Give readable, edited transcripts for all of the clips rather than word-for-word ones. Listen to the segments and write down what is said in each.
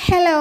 Hello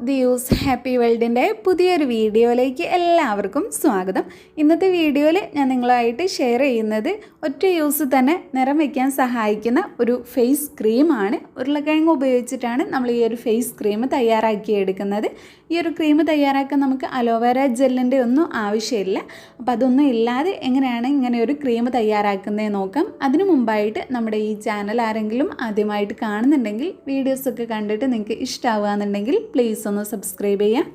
ദിയൂസ് happy വേൾഡിൻ്റെ പുതിയൊരു വീഡിയോയിലേക്ക് എല്ലാവർക്കും സ്വാഗതം. ഇന്നത്തെ വീഡിയോയിൽ ഞാൻ നിങ്ങളുമായിട്ട് ഷെയർ ചെയ്യുന്നത് ഒറ്റ യൂസ് തന്നെ നിറം വയ്ക്കാൻ സഹായിക്കുന്ന ഒരു ഫേസ് ക്രീമാണ്. ഉരുളക്കിഴങ്ങ് ഉപയോഗിച്ചിട്ടാണ് നമ്മൾ ഈ ഒരു ഫേസ് ക്രീം തയ്യാറാക്കിയെടുക്കുന്നത്. ഈ ഒരു ക്രീം തയ്യാറാക്കാൻ നമുക്ക് അലോവേര ജെല്ലിൻ്റെ ഒന്നും ആവശ്യമില്ല. അപ്പോൾ അതൊന്നും ഇല്ലാതെ എങ്ങനെയാണ് ഇങ്ങനെ ഒരു ക്രീം തയ്യാറാക്കുന്നത് നോക്കാം. അതിനു മുമ്പായിട്ട് നമ്മുടെ ഈ ചാനൽ ആരെങ്കിലും ആദ്യമായിട്ട് കാണുന്നുണ്ടെങ്കിൽ വീഡിയോസൊക്കെ കണ്ടിട്ട് നിങ്ങൾക്ക് ഇഷ്ടമാവുകയെന്നുണ്ടെങ്കിൽ പ്ലീസ് ഒന്ന് സബ്സ്ക്രൈബ് ചെയ്യാം.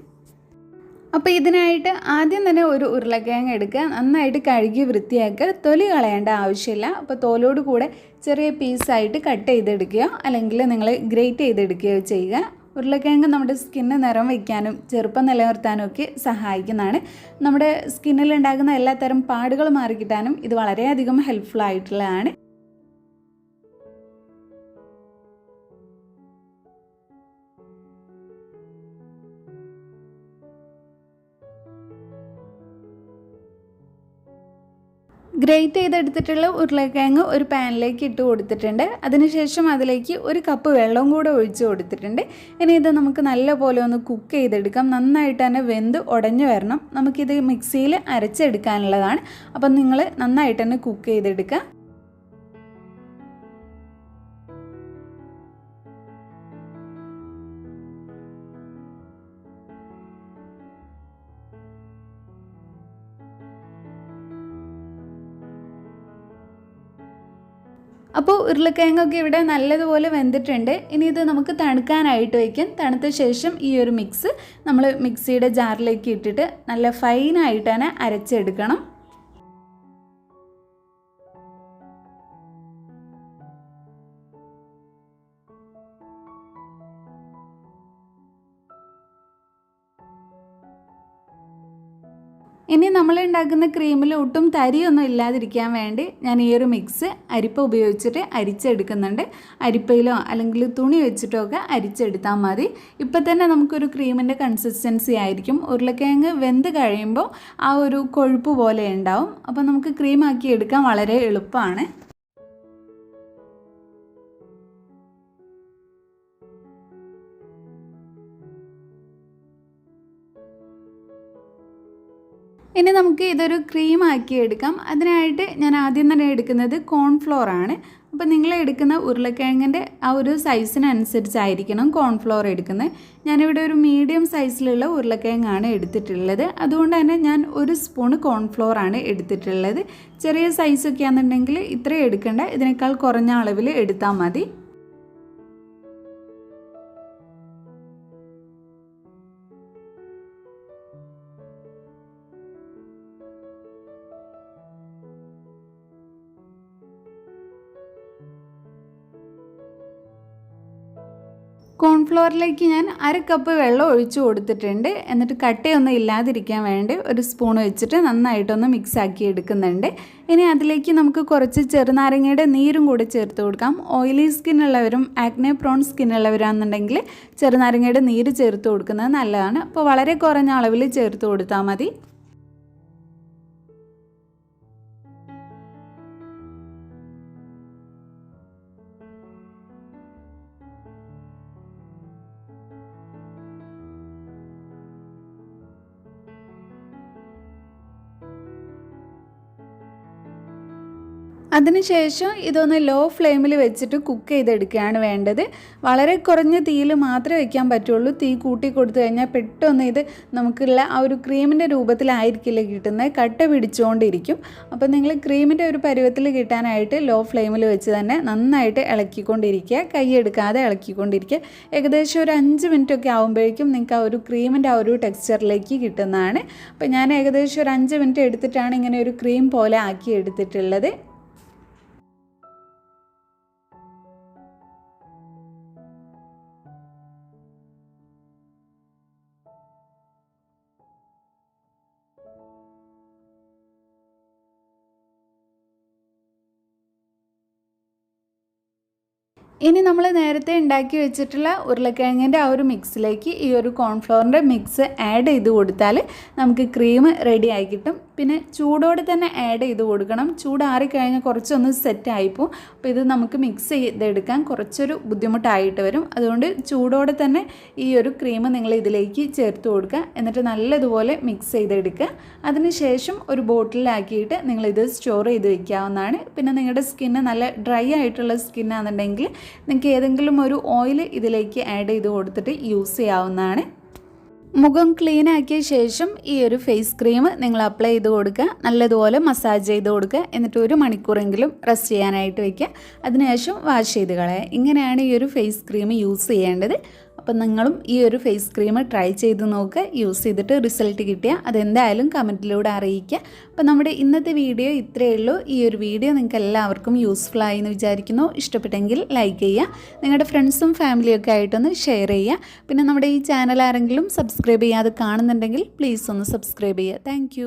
അപ്പോൾ ഇതിനായിട്ട് ആദ്യം തന്നെ ഒരു ഉരുളക്കിഴങ്ങ് എടുക്കുക, നന്നായിട്ട് കഴുകി വൃത്തിയാക്കുക, തൊലി കളയേണ്ട ആവശ്യമില്ല. അപ്പോൾ തോലോട് കൂടെ ചെറിയ പീസായിട്ട് കട്ട് ചെയ്തെടുക്കുകയോ അല്ലെങ്കിൽ നിങ്ങൾ ഗ്രേറ്റ് ചെയ്തെടുക്കുകയോ ചെയ്യുക. ഉരുളക്കിഴങ്ങ് നമ്മുടെ സ്കിന്ന് നിറം വയ്ക്കാനും ചെറുപ്പം നിലനിർത്താനും ഒക്കെ സഹായിക്കുന്നതാണ്. നമ്മുടെ സ്കിന്നിൽ ഉണ്ടാകുന്ന എല്ലാത്തരം പാടുകൾ മാറിക്കിട്ടാനും ഇത് വളരെയധികം ഹെൽപ്ഫുൾ ആയിട്ടുള്ളതാണ്. ഗ്രേറ്റ് ചെയ്തെടുത്തിട്ടുള്ള ഉരുളക്കിഴങ്ങ് ഒരു പാനിലേക്ക് ഇട്ട് കൊടുത്തിട്ടുണ്ട്. അതിനുശേഷം അതിലേക്ക് ഒരു കപ്പ് വെള്ളം കൂടെ ഒഴിച്ച് കൊടുത്തിട്ടുണ്ട്. ഇനി ഇത് നമുക്ക് നല്ലപോലെ ഒന്ന് കുക്ക് ചെയ്തെടുക്കാം. നന്നായിട്ട് തന്നെ വെന്ത് ഉടഞ്ഞു വരണം. നമുക്കിത് മിക്സിയിൽ അരച്ചെടുക്കാനുള്ളതാണ്. അപ്പം നിങ്ങൾ നന്നായിട്ട് തന്നെ കുക്ക് ചെയ്തെടുക്കുക. അപ്പോൾ ഉരുളക്കിഴങ്ങൊക്കെ ഇവിടെ നല്ലതുപോലെ വെന്തിട്ടുണ്ട്. ഇനി ഇത് നമുക്ക് തണുക്കാനായിട്ട് വയ്ക്കാം. തണുത്ത ശേഷം ഈ ഒരു മിക്സ് നമ്മൾ മിക്സിയുടെ ജാറിലേക്ക് ഇട്ടിട്ട് നല്ല ഫൈനായിട്ട് തന്നെ അരച്ചെടുക്കണം. ഇനി നമ്മൾ ഉണ്ടാക്കുന്ന ക്രീമിൽ ഒട്ടും തരിയൊന്നും ഇല്ലാതിരിക്കാൻ വേണ്ടി ഞാൻ ഈ ഒരു മിക്സ് അരിപ്പ ഉപയോഗിച്ചിട്ട് അരിച്ചെടുക്കുന്നുണ്ട്. അരിപ്പയിലോ അല്ലെങ്കിൽ തുണി വെച്ചിട്ടോ ഒക്കെ അരിച്ചെടുത്താൽ മതി. ഇപ്പം തന്നെ നമുക്കൊരു ക്രീമിൻ്റെ കൺസിസ്റ്റൻസി ആയിരിക്കും. ഉരുളക്കിഴങ്ങ് വെന്ത് കഴിയുമ്പോൾ ആ ഒരു കൊഴുപ്പ് പോലെ ഉണ്ടാവും. അപ്പോൾ നമുക്ക് ക്രീമാക്കി എടുക്കാൻ വളരെ എളുപ്പമാണ്. ഇനി നമുക്ക് ഇതൊരു ക്രീമാക്കി എടുക്കാം. അതിനായിട്ട് ഞാൻ ആദ്യം തന്നെ എടുക്കുന്നത് കോൺഫ്ലോർ ആണ്. അപ്പോൾ നിങ്ങൾ എടുക്കുന്ന ഉരുളക്കിഴങ്ങിൻ്റെ ആ ഒരു സൈസിനനുസരിച്ചായിരിക്കണം കോൺഫ്ലോർ എടുക്കുന്നത്. ഞാനിവിടെ ഒരു മീഡിയം സൈസിലുള്ള ഉരുളക്കിഴങ്ങാണ് എടുത്തിട്ടുള്ളത്. അതുകൊണ്ട് തന്നെ ഞാൻ ഒരു സ്പൂണ് കോൺഫ്ലോർ ആണ് എടുത്തിട്ടുള്ളത്. ചെറിയ സൈസൊക്കെ ആണെന്നുണ്ടെങ്കിൽ ഇത്രയും എടുക്കേണ്ട, ഇതിനേക്കാൾ കുറഞ്ഞ അളവിൽ എടുത്താൽ മതി. കോൺഫ്ലോറിലേക്ക് ഞാൻ അര കപ്പ് വെള്ളം ഒഴിച്ചു കൊടുത്തിട്ടുണ്ട്. എന്നിട്ട് കട്ടയൊന്നും ഇല്ലാതിരിക്കാൻ വേണ്ടി ഒരു സ്പൂൺ വെച്ചിട്ട് നന്നായിട്ടൊന്ന് മിക്സ് ആക്കി എടുക്കുന്നുണ്ട്. ഇനി അതിലേക്ക് നമുക്ക് കുറച്ച് ചെറുനാരങ്ങയുടെ നീരും കൂടി ചേർത്ത് കൊടുക്കാം. ഓയിലി സ്കിന്നുള്ളവരും ആക്നെ പ്രോൺ സ്കിന്നുള്ളവരാണെന്നുണ്ടെങ്കിൽ ചെറുനാരങ്ങയുടെ നീര് ചേർത്ത് കൊടുക്കുന്നത് നല്ലതാണ്. അപ്പോൾ വളരെ കുറഞ്ഞ അളവിൽ ചേർത്ത് കൊടുത്താൽ മതി. അതിനുശേഷം ഇതൊന്ന് ലോ ഫ്ലെയിമിൽ വെച്ചിട്ട് കുക്ക് ചെയ്തെടുക്കുകയാണ് വേണ്ടത്. വളരെ കുറഞ്ഞ തീയിൽ മാത്രമേ വയ്ക്കാൻ പറ്റുള്ളൂ. തീ കൂട്ടി കൊടുത്തു കഴിഞ്ഞാൽ പെട്ടെന്ന് ഇത് നമുക്കുള്ള ആ ഒരു ക്രീമിൻ്റെ രൂപത്തിലായിരിക്കില്ല കിട്ടുന്നത്, കട്ട പിടിച്ചുകൊണ്ടിരിക്കും. അപ്പോൾ നിങ്ങൾ ക്രീമിൻ്റെ ഒരു പരുവത്തിൽ കിട്ടാനായിട്ട് ലോ ഫ്ലെയിമിൽ വെച്ച് തന്നെ നന്നായിട്ട് ഇളക്കിക്കൊണ്ടിരിക്കുക, കൈയെടുക്കാതെ ഇളക്കിക്കൊണ്ടിരിക്കുക. ഏകദേശം ഒരു 5 മിനിറ്റൊക്കെ ആകുമ്പോഴേക്കും നിങ്ങൾക്ക് ആ ഒരു ക്രീമിൻ്റെ ആ ഒരു ടെക്സ്ചറിലേക്ക് കിട്ടുന്നതാണ്. അപ്പോൾ ഞാൻ ഏകദേശം ഒരു 5 മിനിറ്റ് എടുത്തിട്ടാണ് ഇങ്ങനെ ഒരു ക്രീം പോലെ ആക്കി എടുത്തിട്ടുള്ളത്. ഇനി നമ്മൾ നേരത്തെ ഉണ്ടാക്കി വെച്ചിട്ടുള്ള ഉരുളക്കിഴങ്ങിൻ്റെ ആ ഒരു മിക്സിലേക്ക് ഈ ഒരു കോൺഫ്ലവറിൻ്റെ മിക്സ് ആഡ് ചെയ്ത് കൊടുത്താൽ നമുക്ക് ക്രീം റെഡി ആയി കിട്ടും. പിന്നെ ചൂടോടെ തന്നെ ആഡ് ചെയ്ത് കൊടുക്കണം. ചൂടാറിക്കഴിഞ്ഞാൽ കുറച്ചൊന്ന് സെറ്റായിപ്പോവും. അപ്പോൾ ഇത് നമുക്ക് മിക്സ് ചെയ്തെടുക്കാൻ കുറച്ചൊരു ബുദ്ധിമുട്ടായിട്ട് വരും. അതുകൊണ്ട് ചൂടോടെ തന്നെ ഈ ഒരു ക്രീം നിങ്ങൾ ഇതിലേക്ക് ചേർത്ത് കൊടുക്കുക. എന്നിട്ട് നല്ലതുപോലെ മിക്സ് ചെയ്തെടുക്കുക. അതിനുശേഷം ഒരു ബോട്ടിലാക്കിയിട്ട് നിങ്ങളിത് സ്റ്റോർ ചെയ്ത് വയ്ക്കാവുന്നതാണ്. പിന്നെ നിങ്ങളുടെ സ്കിന്ന് നല്ല ഡ്രൈ ആയിട്ടുള്ള സ്കിന്നാണെന്നുണ്ടെങ്കിൽ നിങ്ങൾക്ക് ഏതെങ്കിലും ഒരു ഓയിൽ ഇതിലേക്ക് ആഡ് ചെയ്ത് കൊടുത്തിട്ട് യൂസ് ചെയ്യാവുന്നതാണ്. മുഖം ക്ലീൻ ആക്കിയ ശേഷം ഈ ഒരു ഫേസ് ക്രീം നിങ്ങൾ അപ്ലൈ ചെയ്ത് കൊടുക്കുക. നല്ലതുപോലെ മസാജ് ചെയ്ത് കൊടുക്കുക. എന്നിട്ട് 1 മണിക്കൂറെങ്കിലും റെസ്റ്റ് ചെയ്യാനായിട്ട് വയ്ക്കുക. അതിനുശേഷം വാഷ് ചെയ്ത് കളയുക. ഇങ്ങനെയാണ് ഈ ഒരു ഫേസ് ക്രീം യൂസ് ചെയ്യേണ്ടത്. അപ്പം നിങ്ങളും ഈ ഒരു ഫേസ് ക്രീം ട്രൈ ചെയ്ത് നോക്കുക. യൂസ് ചെയ്തിട്ട് റിസൾട്ട് കിട്ടിയാൽ അതെന്തായാലും കമൻറ്റിലൂടെ അറിയിക്കുക. അപ്പോൾ നമ്മുടെ ഇന്നത്തെ വീഡിയോ ഇത്രയേ ഉള്ളൂ. ഈ ഒരു വീഡിയോ നിങ്ങൾക്ക് എല്ലാവർക്കും യൂസ്ഫുൾ ആയി എന്ന് വിചാരിക്കുന്നു. ഇഷ്ടപ്പെട്ടെങ്കിൽ ലൈക്ക് ചെയ്യുക. നിങ്ങളുടെ ഫ്രണ്ട്സും ഫാമിലിയൊക്കെ ആയിട്ടൊന്ന് ഷെയർ ചെയ്യുക. പിന്നെ നമ്മുടെ ഈ ചാനൽ ആരെങ്കിലും സബ്സ്ക്രൈബ് ചെയ്യാതെ കാണുന്നുണ്ടെങ്കിൽ പ്ലീസ് ഒന്ന് സബ്സ്ക്രൈബ് ചെയ്യുക. താങ്ക്